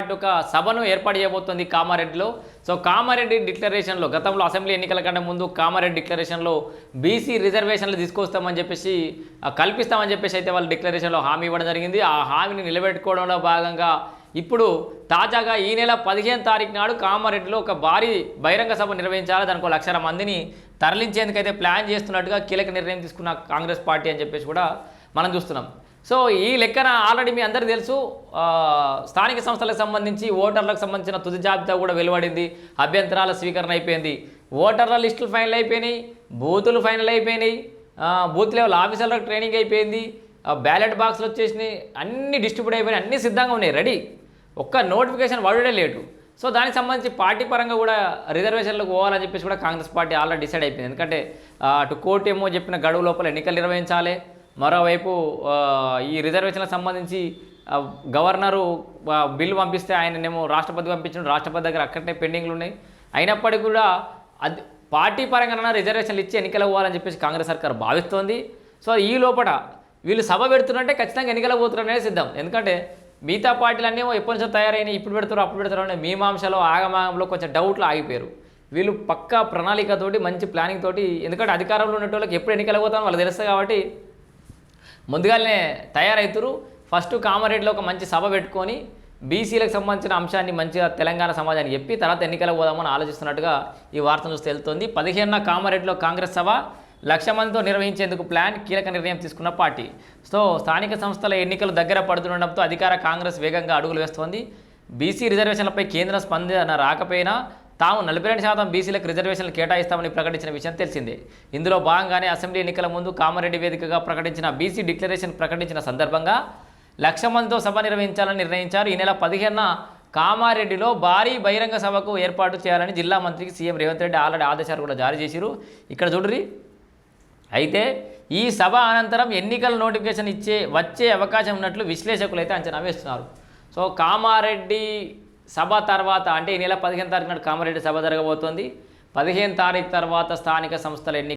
పాటు ఒక సభను ఏర్పాటు చేయబోతోంది కామారెడ్డిలో. సో కామారెడ్డి డిక్లరేషన్లో గతంలో అసెంబ్లీ ఎన్నికల కంటే ముందు కామారెడ్డి డిక్లరేషన్లో బీసీ రిజర్వేషన్లు తీసుకొస్తామని చెప్పేసి కల్పిస్తామని చెప్పేసి అయితే వాళ్ళు డిక్లరేషన్లో హామీ ఇవ్వడం జరిగింది. ఆ హామీని నిలబెట్టుకోవడంలో భాగంగా ఇప్పుడు తాజాగా ఈ నెల 15 తారీఖు నాడు కామారెడ్డిలో ఒక భారీ బహిరంగ సభ నిర్వహించాలి. దానికి 1,00,000 మందిని తరలించేందుకైతే ప్లాన్ చేస్తున్నట్టుగా కీలక నిర్ణయం తీసుకున్న కాంగ్రెస్ పార్టీ అని చెప్పేసి కూడా మనం చూస్తున్నాం. సో ఈ లెక్కన ఆల్రెడీ మీ అందరికీ తెలుసు, స్థానిక సంస్థలకు సంబంధించి ఓటర్లకు సంబంధించిన తుది జాబితా కూడా వెలువడింది. అభ్యంతరాల స్వీకరణ అయిపోయింది, ఓటర్ల లిస్టులు ఫైనల్ అయిపోయినాయి, బూతులు ఫైనల్ అయిపోయినాయి, బూత్ లెవెల్ ఆఫీసర్లకు ట్రైనింగ్ అయిపోయింది, బ్యాలెట్ బాక్స్లు వచ్చేసినాయి, అన్ని డిస్ట్రిబ్యూట్ అయిపోయినాయి, అన్నీ సిద్ధంగా ఉన్నాయి, రెడీ. ఒక్క నోటిఫికేషన్ వడడే లేటు. సో దానికి సంబంధించి పార్టీ పరంగా కూడా రిజర్వేషన్లకు పోవాలని చెప్పేసి కూడా కాంగ్రెస్ పార్టీ ఆల్రెడీ డిసైడ్ అయిపోయింది. ఎందుకంటే అటు కోర్టు ఏమో చెప్పిన గడువు లోపల ఎన్నికలు నిర్వహించాలి, మరోవైపు ఈ రిజర్వేషన్లకు సంబంధించి గవర్నరు బిల్లు పంపిస్తే ఆయననేమో రాష్ట్రపతి పంపించడం, రాష్ట్రపతి దగ్గర అక్కడనే పెండింగ్లు ఉన్నాయి. అయినప్పటికీ కూడా అది పార్టీ పరంగా రిజర్వేషన్లు ఇచ్చి ఎన్నికలు పోవాలని చెప్పేసి కాంగ్రెస్ సర్కార్ భావిస్తోంది. సో ఈ లోపల వీళ్ళు సభ పెడుతున్నారంటే ఖచ్చితంగా ఎన్నికలు పోతున్నారనే సిద్ధం. ఎందుకంటే మిగతా పార్టీలన్నీ ఎప్పటి నుంచో తయారైనాయి, ఇప్పుడు పెడతారు అప్పుడు పెడతారు అనే మీమాంసలో ఆగమాగంలో కొంచెం డౌట్లు ఆగిపోయారు. వీళ్ళు పక్కా ప్రణాళికతోటి మంచి ప్లానింగ్ తోటి, ఎందుకంటే అధికారంలో ఉన్న వాళ్ళకి ఎప్పుడు ఎన్నికలు పోతామో వాళ్ళకి తెలుస్తుంది కాబట్టి ముందుగానే తయారవుతారు. ఫస్ట్ కామారెడ్డిలో ఒక మంచి సభ పెట్టుకొని బీసీలకు సంబంధించిన అంశాన్ని మంచిగా తెలంగాణ సమాజానికి చెప్పి తర్వాత ఎన్నికలు పోదామని ఆలోచిస్తున్నట్టుగా ఈ వార్తను చూస్తే వెళ్తుంది. 15న కామారెడ్డిలో కాంగ్రెస్ సభ 1,00,000 మందితో నిర్వహించేందుకు ప్లాన్, కీలక నిర్ణయం తీసుకున్న పార్టీ. సో స్థానిక సంస్థల ఎన్నికలు దగ్గర పడుతుండడంతో అధికార కాంగ్రెస్ వేగంగా అడుగులు వేస్తోంది. బీసీ రిజర్వేషన్లపై కేంద్రం స్పందన రాకపోయినా తాము 42% బీసీలకు రిజర్వేషన్లు కేటాయిస్తామని ప్రకటించిన విషయం తెలిసిందే. ఇందులో భాగంగానే అసెంబ్లీ ఎన్నికల ముందు కామారెడ్డి వేదికగా ప్రకటించిన బీసీ డిక్లరేషన్ ప్రకటించిన సందర్భంగా 1,00,000 మందితో సభ నిర్వహించాలని నిర్ణయించారు. ఈ నెల 15న కామారెడ్డిలో భారీ బహిరంగ సభకు ఏర్పాటు చేయాలని జిల్లా మంత్రికి సీఎం రేవంత్ రెడ్డి ఆల్రెడీ ఆదేశాలు కూడా జారీ చేశారు. ఇక్కడ చూడండి, అయితే ఈ సభ అనంతరం ఎన్నికల నోటిఫికేషన్ వచ్చే అవకాశం ఉన్నట్లు విశ్లేషకులు అయితే అంచనా వేస్తున్నారు. సో కామారెడ్డి సభ తర్వాత అంటే ఈ నెల 15 తారీఖు నాడు కామారెడ్డి సభ జరగబోతోంది. 15 తారీఖు తర్వాత స్థానిక సంస్థల